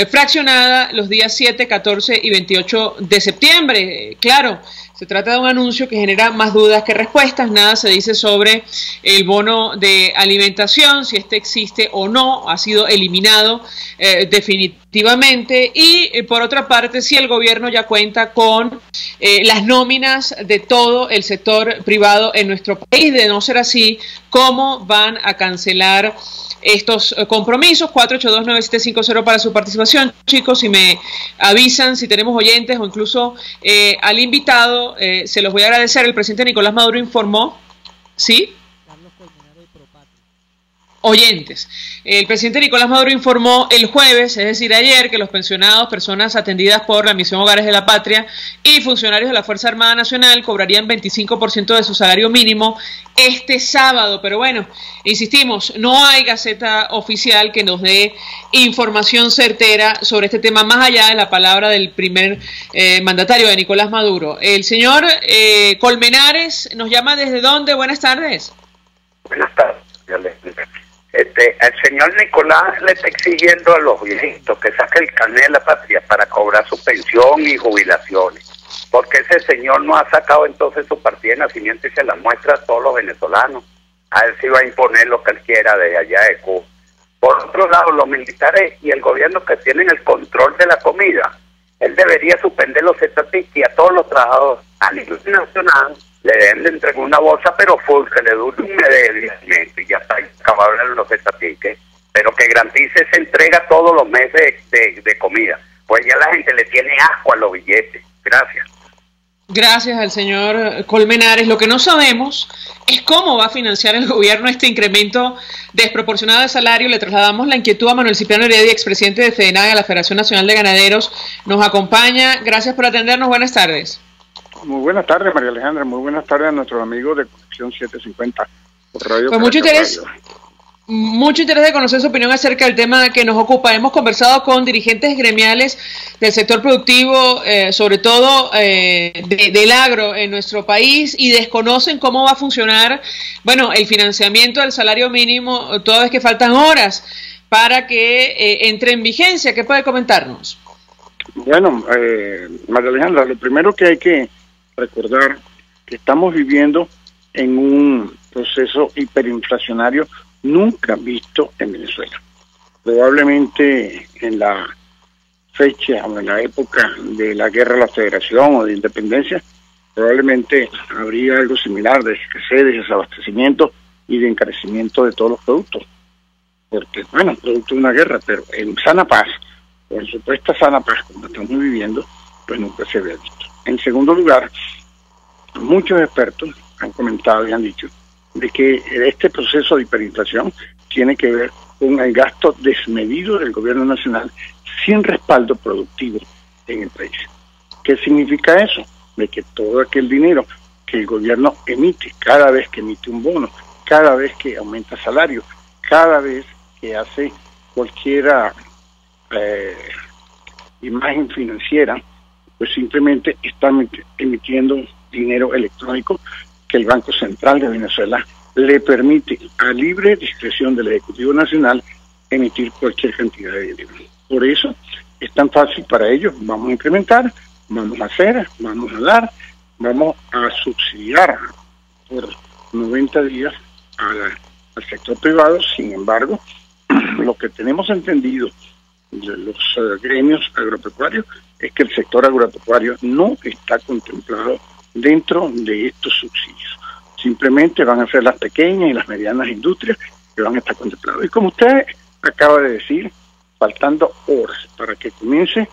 fraccionada los días 7, 14 y 28 de septiembre. Claro, se trata de un anuncio que genera más dudas que respuestas. Nada se dice sobre el bono de alimentación, si este existe o no, ha sido eliminado definitivamente. Y por otra parte, si el gobierno ya cuenta con las nóminas de todo el sector privado en nuestro país. De no ser así, ¿cómo van a cancelar estos compromisos? 482-9750 para su participación. Chicos, si me avisan si tenemos oyentes o incluso al invitado, se los voy a agradecer. El presidente Nicolás Maduro informó, ¿sí? Oyentes. El presidente Nicolás Maduro informó el jueves, es decir, ayer, que los pensionados, personas atendidas por la Misión Hogares de la Patria y funcionarios de la Fuerza Armada Nacional cobrarían 25% de su salario mínimo este sábado. Pero bueno, insistimos, no hay Gaceta Oficial que nos dé información certera sobre este tema, más allá de la palabra del primer mandatario de Nicolás Maduro. El señor Colmenares nos llama ¿desde dónde? Buenas tardes. Buenas tardes. El señor Nicolás le está exigiendo a los viejitos que saque el carnet de la patria para cobrar su pensión y jubilaciones, porque ese señor no ha sacado entonces su partida de nacimiento y se la muestra a todos los venezolanos. A él sí va a imponer lo que él quiera de allá de Cuba. Por otro lado, los militares y el gobierno que tienen el control de la comida, él debería suspender los estatis y a todos los trabajadores a nivel nacional le deben de entregar una bolsa, pero full, que le dure un mes de y ya está, acabaron los estatiques, pero que garantice esa entrega todos los meses de comida. Pues ya la gente le tiene asco a los billetes. Gracias. Gracias al señor Colmenares. Lo que no sabemos es cómo va a financiar el gobierno este incremento desproporcionado de salario. Le trasladamos la inquietud a Manuel Cipriano Heredia, expresidente de FEDENAGA, la Federación Nacional de Ganaderos. Nos acompaña. Gracias por atendernos. Buenas tardes. Muy buenas tardes, María Alejandra. Muy buenas tardes a nuestros amigos de Conexión 750 por Radio. Con mucho interés. mucho interés de conocer su opinión acerca del tema que nos ocupa. Hemos conversado con dirigentes gremiales del sector productivo, sobre todo del agro en nuestro país, y desconocen cómo va a funcionar, bueno, el financiamiento del salario mínimo, toda vez que faltan horas para que entre en vigencia. ¿Qué puede comentarnos? Bueno, María Alejandra, lo primero que hay que recordar que estamos viviendo en un proceso hiperinflacionario nunca visto en Venezuela. Probablemente en la fecha o en la época de la guerra de la Federación o de independencia, probablemente habría algo similar de escasez, de desabastecimiento y de encarecimiento de todos los productos. Porque, bueno, producto de una guerra, pero en sana paz, o en supuesta sana paz, como estamos viviendo, pues nunca se había visto. En segundo lugar, muchos expertos han comentado y han dicho de que este proceso de hiperinflación tiene que ver con el gasto desmedido del gobierno nacional sin respaldo productivo en el país. ¿Qué significa eso? De que todo aquel dinero que el gobierno emite, cada vez que emite un bono, cada vez que aumenta salario, cada vez que hace cualquier imagen financiera, pues simplemente está emitiendo dinero electrónico que el Banco Central de Venezuela le permite a libre discreción del Ejecutivo Nacional emitir cualquier cantidad de dinero. Por eso es tan fácil para ellos. Vamos a incrementar, vamos a hacer, vamos a dar, vamos a subsidiar por 90 días al sector privado. Sin embargo, lo que tenemos entendido de los gremios agropecuarios es que el sector agropecuario no está contemplado dentro de estos subsidios. Simplemente van a ser las pequeñas y las medianas industrias que van a estar contempladas. Y como usted acaba de decir, faltando horas para que comience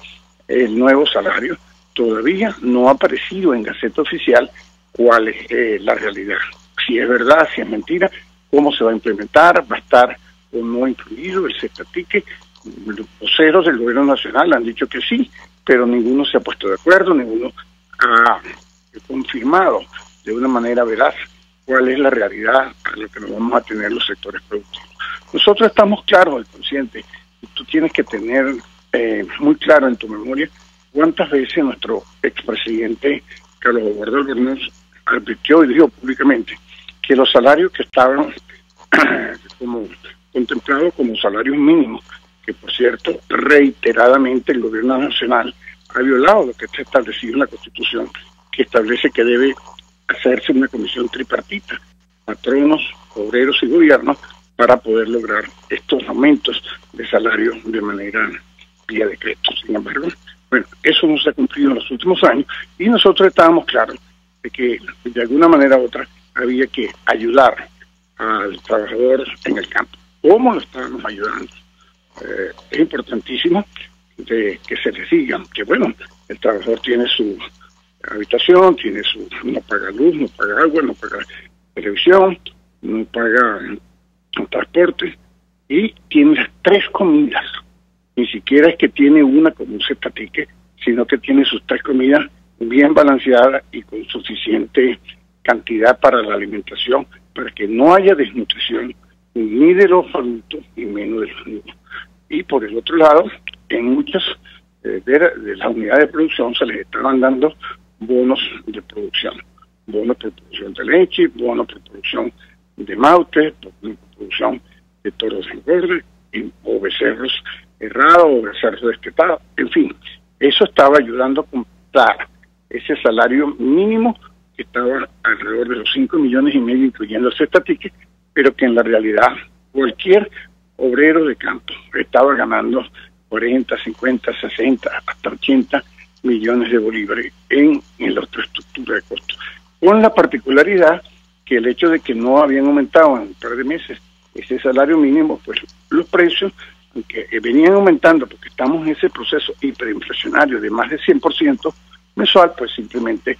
el nuevo salario, todavía no ha aparecido en Gaceta Oficial cuál es la realidad. Si es verdad, si es mentira, cómo se va a implementar, va a estar o no incluido el cestatique. Los voceros del gobierno nacional han dicho que sí, pero ninguno se ha puesto de acuerdo, ninguno ha confirmado de una manera veraz cuál es la realidad a lo que nos vamos a tener los sectores productivos. Nosotros estamos claros y conscientes, y tú tienes que tener muy claro en tu memoria cuántas veces nuestro expresidente Carlos Eduardo Albornoz advirtió y dijo públicamente que los salarios que estaban como contemplados como salarios mínimos, que por cierto reiteradamente el gobierno nacional ha violado lo que está establecido en la Constitución, que establece que debe hacerse una comisión tripartita, patronos, obreros y gobierno, para poder lograr estos aumentos de salario de manera vía decreto. Sin embargo, bueno, eso no se ha cumplido en los últimos años y nosotros estábamos claros de que de alguna manera u otra había que ayudar al trabajador en el campo. ¿Cómo lo estábamos ayudando? Es importantísimo de que se les diga que, bueno, el trabajador tiene su habitación, tiene su, no paga luz, no paga agua, no paga televisión, no paga transporte y tiene las 3 comidas. Ni siquiera es que tiene una como un cestatique, sino que tiene sus 3 comidas bien balanceadas y con suficiente cantidad para la alimentación, para que no haya desnutrición ni de los adultos ni menos de los niños. Y por el otro lado, en muchas de las unidades de producción se les estaban dando bonos de producción, bonos por producción de leche, bonos por producción de mautes, por producción de toros de engorde, o becerros errados, o becerros destetados, en fin, eso estaba ayudando a comprar ese salario mínimo que estaba alrededor de los 5,5 millones, incluyendo el cestatique, pero que en la realidad cualquier obrero de campo estaba ganando 40, 50, 60, hasta 80 millones de bolívares en la otra estructura de costos. Con la particularidad que el hecho de que no habían aumentado en un par de meses ese salario mínimo, pues los precios, aunque venían aumentando porque estamos en ese proceso hiperinflacionario de más de 100% mensual, pues simplemente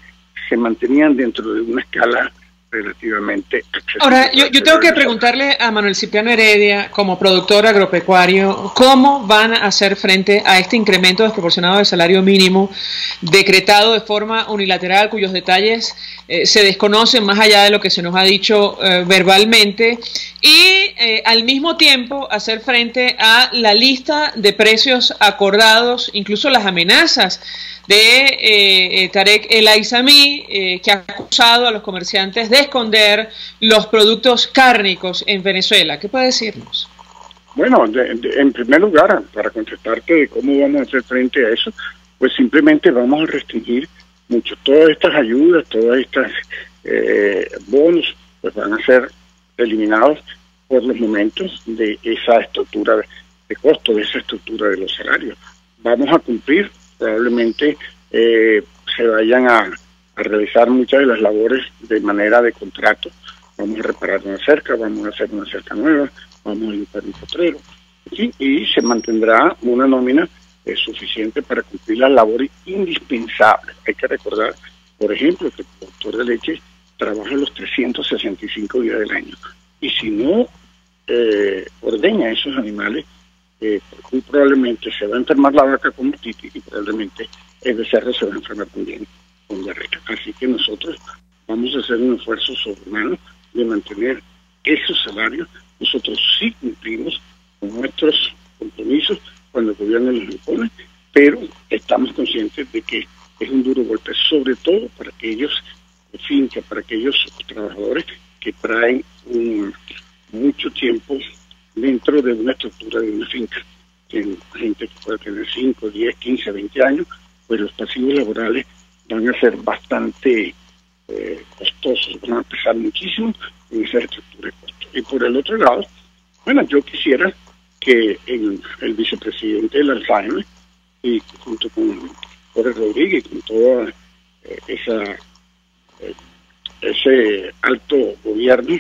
se mantenían dentro de una escala relativamente accesible. Ahora, yo tengo que preguntarle a Manuel Cipriano Heredia, como productor agropecuario, ¿cómo van a hacer frente a este incremento desproporcionado del salario mínimo decretado de forma unilateral, cuyos detalles se desconocen más allá de lo que se nos ha dicho verbalmente, y al mismo tiempo hacer frente a la lista de precios acordados, incluso las amenazas de Tarek El Aissami, que ha acusado a los comerciantes de esconder los productos cárnicos en Venezuela? ¿Qué puede decirnos? Bueno, en primer lugar, para contestarte de cómo vamos a hacer frente a eso, pues simplemente vamos a restringir mucho todas estas ayudas, todas estas bonos, pues van a ser eliminados por los momentos de esa estructura de costo, de esa estructura de los salarios. Vamos a cumplir, probablemente se vayan a realizar muchas de las labores de manera de contrato. Vamos a reparar una cerca, vamos a hacer una cerca nueva, vamos a limpiar un potrero, ¿sí? Y se mantendrá una nómina suficiente para cumplir las labores indispensables. Hay que recordar, por ejemplo, que el productor de leche trabaja los 365 días del año, y si no ordeña a esos animales, muy probablemente se va a enfermar la vaca con otitis y probablemente el becerro se va a enfermar también con diarrea. Así que nosotros vamos a hacer un esfuerzo sobrehumano de mantener esos salarios. Nosotros sí cumplimos con nuestros compromisos cuando el gobierno los impone, pero estamos conscientes de que es un duro golpe, sobre todo para aquellos fincas, para aquellos trabajadores que traen mucho tiempo dentro de una estructura de una finca. Gente que puede tener 5, 10, 15, 20 años, pues los pasivos laborales van a ser bastante costosos, van a pesar muchísimo en esa estructura de costos. Y por el otro lado, bueno, yo quisiera que el vicepresidente del Alzheimer, y junto con Jorge Rodríguez, con toda ese alto gobierno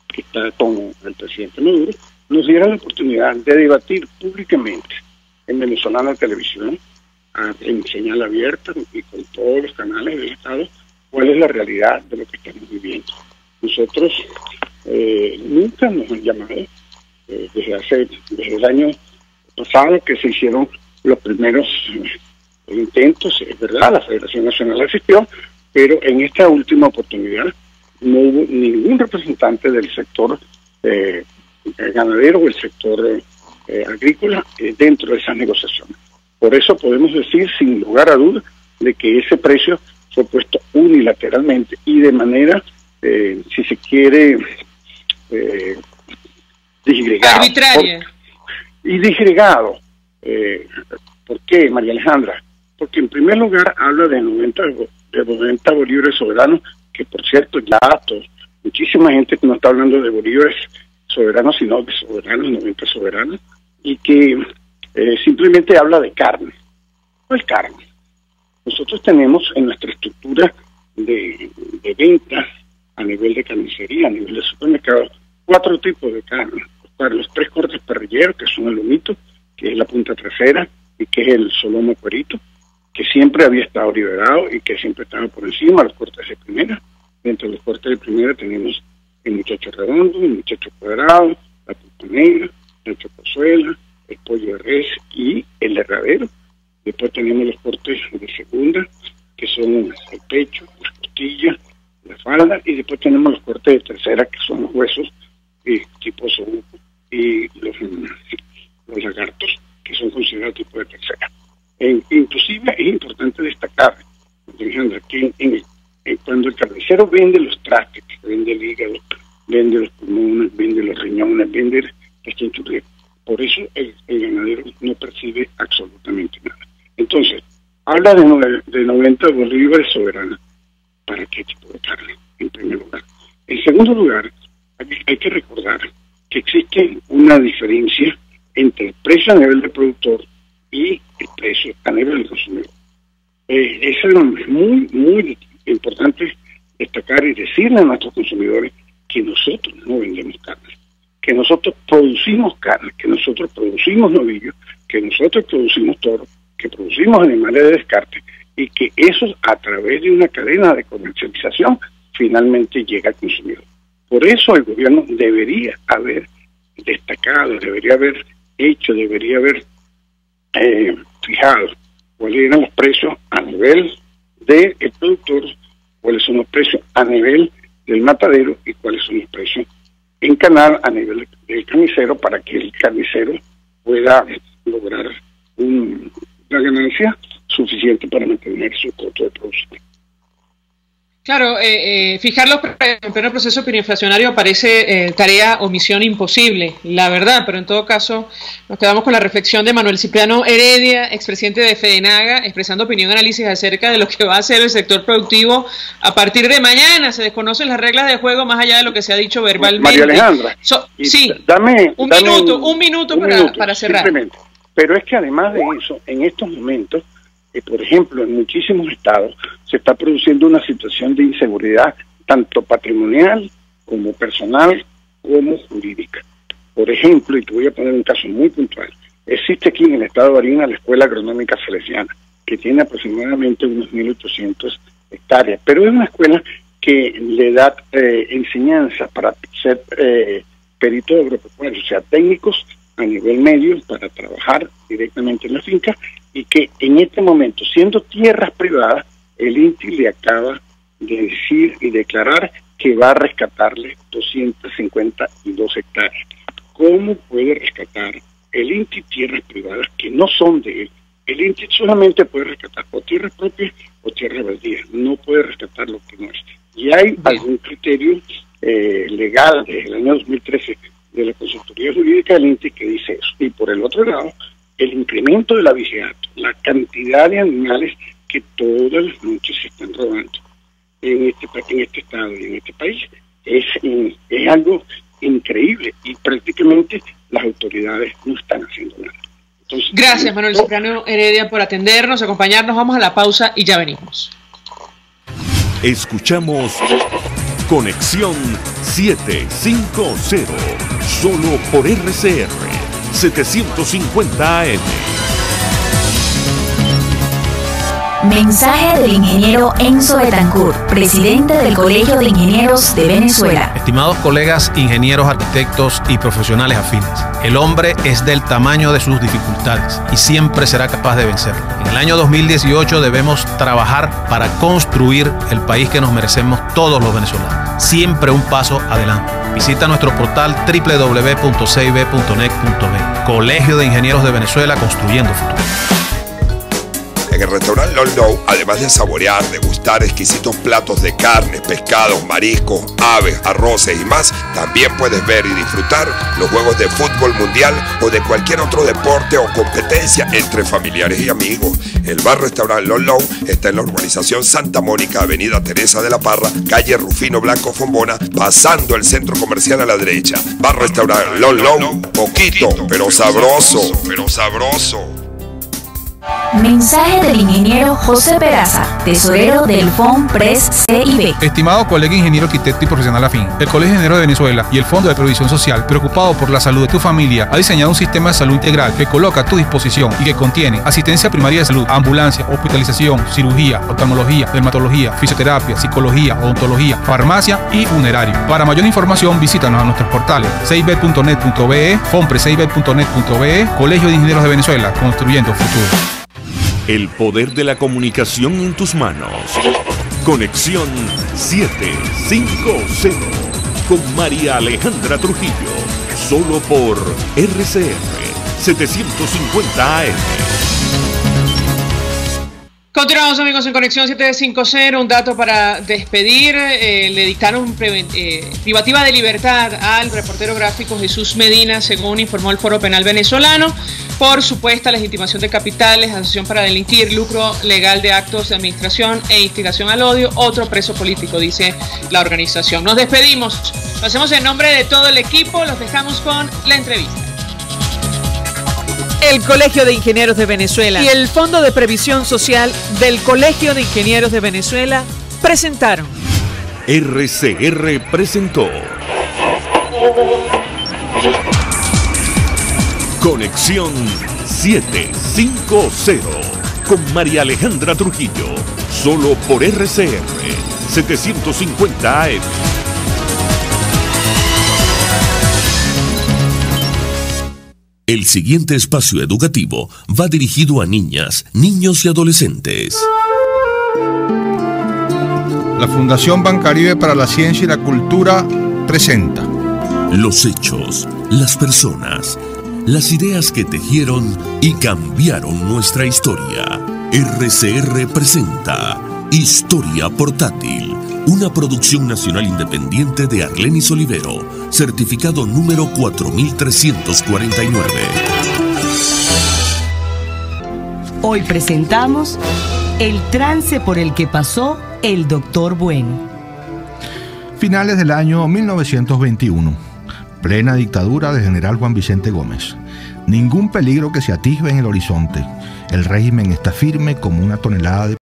que está con el presidente Maduro, nos diera la oportunidad de debatir públicamente en Venezolana Televisión, en señal abierta y con todos los canales del Estado, cuál es la realidad de lo que estamos viviendo. Nosotros nunca nos han llamado, desde el año pasado que se hicieron los primeros intentos, es verdad, la Federación Nacional asistió, pero en esta última oportunidad no hubo ningún representante del sector ganadero o el sector agrícola dentro de esas negociaciones. Por eso podemos decir sin lugar a dudas de que ese precio fue puesto unilateralmente y de manera, si se quiere, disgregado. Arbitraria. Y disgregado. ¿Por qué, María Alejandra? Porque en primer lugar habla de 90 bolívares soberanos, que por cierto ya muchísima gente que no está hablando de bolívares soberanos, sino de soberanos, 90 soberanos, y que simplemente habla de carne. No es carne. Nosotros tenemos en nuestra estructura de venta a nivel de carnicería, a nivel de supermercado, 4 tipos de carne. Para los 3 cortes parrilleros, que son el lomito, que es la punta trasera, y que es el solomo cuerito, que siempre había estado liberado y que siempre estaba por encima, los cortes de primera. Dentro de los cortes de primera tenemos el muchacho redondo, el muchacho cuadrado, la punta negra, la chocosuela, el pollo de res y el herradero. Después tenemos los cortes de segunda, que son el pecho, las costillas, la falda, y después tenemos los cortes de tercera, que son los huesos tipo osobuco y los lagartos, que son considerados tipo de tercera. Inclusive es importante destacar, Alejandra, que cuando el carnicero vende los trastes, vende el hígado, vende los pulmones, vende los riñones, vende las chinchurrias, por eso el ganadero no percibe absolutamente nada. Entonces, habla de 90 bolívares soberanos. ¿Para qué tipo de carne? En primer lugar. En segundo lugar, hay que recordar que existe una diferencia entre el precio a nivel del productor y el precio a nivel del consumidor. Eso es muy, muy importante destacar y decirle a nuestros consumidores que nosotros no vendemos carne, que nosotros producimos carne, que nosotros producimos novillos, que nosotros producimos toros, que producimos animales de descarte, y que eso a través de una cadena de comercialización finalmente llega al consumidor. Por eso el gobierno debería haber destacado, debería haber fijado cuáles eran los precios a nivel del productor, cuáles son los precios a nivel del matadero y cuáles son los precios en canal a nivel del carnicero, para que el carnicero pueda lograr una ganancia suficiente para mantener su costo de producción. Claro, fijarlo en pleno proceso hiperinflacionario parece tarea o misión imposible, la verdad, pero en todo caso nos quedamos con la reflexión de Manuel Cipriano Heredia, expresidente de FEDENAGA, expresando opinión y análisis acerca de lo que va a hacer el sector productivo a partir de mañana. Se desconocen las reglas de juego más allá de lo que se ha dicho verbalmente. María Alejandra, sí, dame un minuto para cerrar. Simplemente. Pero es que además de eso, en estos momentos, por ejemplo, en muchísimos estados se está produciendo una situación de inseguridad tanto patrimonial como personal como jurídica. Por ejemplo, y te voy a poner un caso muy puntual, existe aquí en el estado de Barinas la Escuela Agronómica Salesiana, que tiene aproximadamente unos 1.800 hectáreas, pero es una escuela que le da enseñanza para ser peritos agropecuarios, o sea, técnicos a nivel medio para trabajar directamente en la finca, y que en este momento, siendo tierras privadas, el INTI le acaba de decir y declarar que va a rescatarle 252 hectáreas. ¿Cómo puede rescatar el INTI tierras privadas que no son de él? El INTI solamente puede rescatar o tierras propias o tierras baldías, no puede rescatar lo que no es. Y hay algún criterio legal desde el año 2013 de la Consultoría Jurídica del INTI que dice eso. Y por el otro lado, el incremento de la vigilancia, la cantidad de animales que todas las noches se están robando en este estado y en este país es algo increíble, y prácticamente las autoridades no están haciendo nada. Entonces, gracias, Manuel Cipriano Heredia, por atendernos, acompañarnos. Vamos a la pausa y ya venimos. Escuchamos Conexión 750, solo por RCR 750 AM. Mensaje del ingeniero Enzo Betancourt, presidente del Colegio de Ingenieros de Venezuela. Estimados colegas ingenieros, arquitectos y profesionales afines, el hombre es del tamaño de sus dificultades y siempre será capaz de vencerlo. En el año 2018 debemos trabajar para construir el país que nos merecemos todos los venezolanos. Siempre un paso adelante. Visita nuestro portal www.cib.net.be. Colegio de Ingenieros de Venezuela, construyendo futuro. En el restaurante Lolo, además de saborear, degustar exquisitos platos de carnes, pescados, mariscos, aves, arroces y más, también puedes ver y disfrutar los juegos de fútbol mundial o de cualquier otro deporte o competencia entre familiares y amigos. El bar-restaurante Lolo está en la urbanización Santa Mónica, avenida Teresa de la Parra, calle Rufino Blanco Fombona, pasando el centro comercial a la derecha. Bar-restaurante Lolo, poquito, pero sabroso, Mensaje del ingeniero José Peraza, tesorero del FONPRES CIB. Estimado colega ingeniero, arquitecto y profesional afín, el Colegio de Ingenieros de Venezuela y el Fondo de Previsión Social, preocupado por la salud de tu familia, ha diseñado un sistema de salud integral que coloca a tu disposición y que contiene asistencia primaria de salud, ambulancia, hospitalización, cirugía, oftalmología, dermatología, fisioterapia, psicología, odontología, farmacia y funerario. Para mayor información, visítanos a nuestros portales cib.net.be, fonprescib.net.be, Colegio de Ingenieros de Venezuela, construyendo futuro. El poder de la comunicación en tus manos. Conexión 750 con María Alejandra Trujillo. Solo por RCR 750 AM. Continuamos, amigos, en Conexión 750. Un dato para despedir. Le dictaron privativa de libertad al reportero gráfico Jesús Medina, según informó el Foro Penal Venezolano, por supuesta legitimación de capitales, asociación para delinquir, lucro legal de actos de administración e instigación al odio. Otro preso político, dice la organización. Nos despedimos. Lo hacemos en nombre de todo el equipo. Los dejamos con la entrevista. El Colegio de Ingenieros de Venezuela y el Fondo de Previsión Social del Colegio de Ingenieros de Venezuela presentaron. RCR presentó Conexión 750 con María Alejandra Trujillo, solo por RCR 750 AM. El siguiente espacio educativo va dirigido a niñas, niños y adolescentes. La Fundación Bancaribe para la Ciencia y la Cultura presenta los hechos, las personas, las ideas que tejieron y cambiaron nuestra historia. RCR presenta Historia Portátil, una producción nacional independiente de Arlenis Olivero, certificado número 4349. Hoy presentamos el trance por el que pasó el Doctor Bueno. Finales del año 1921, plena dictadura de General Juan Vicente Gómez. Ningún peligro que se atisbe en el horizonte. El régimen está firme como una tonelada de